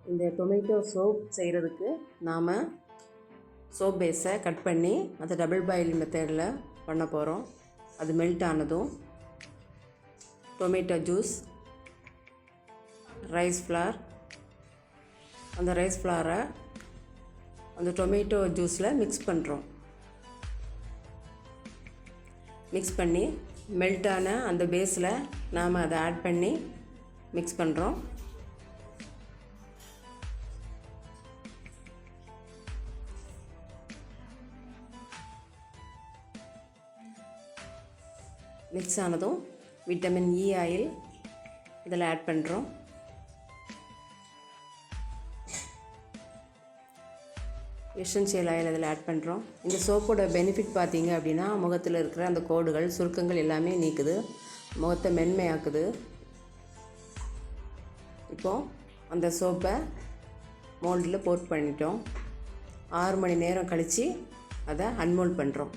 இந்த tomato soap செய்கிறதுக்கு நாம் சோப் பேஸை கட் பண்ணி அதை டபுள் பாயில் மெத்தடில் பண்ண போகிறோம். அது மெல்ட் ஆனதும் டொமேட்டோ ஜூஸ், ரைஸ் ஃப்ளார், அந்த ரைஸ் ஃப்ளாரை அந்த டொமேட்டோ ஜூஸில் மிக்ஸ் பண்ணுறோம். மிக்ஸ் பண்ணி மெல்ட்டான அந்த பேஸில் நாம் அதை ஆட் பண்ணி மிக்ஸ் பண்ணுறோம். மிக்ஸ் ஆனதும் விட்டமின் இ ஆயில் இதில் ஆட் பண்ணுறோம். எசென்ஷியல் ஆயில் அதில் ஆட் பண்ணுறோம். இந்த சோப்போட பெனிஃபிட் பார்த்தீங்க அப்படின்னா முகத்தில் இருக்கிற அந்த கோடுகள், சுருக்கங்கள் எல்லாமே நீக்குது, முகத்தை மென்மையாக்குது. இப்போது அந்த சோப்பை மோல்டில் போட் பண்ணிட்டோம். 6 மணி நேரம் கழித்து அதை அன்மோல்ட் பண்ணுறோம்.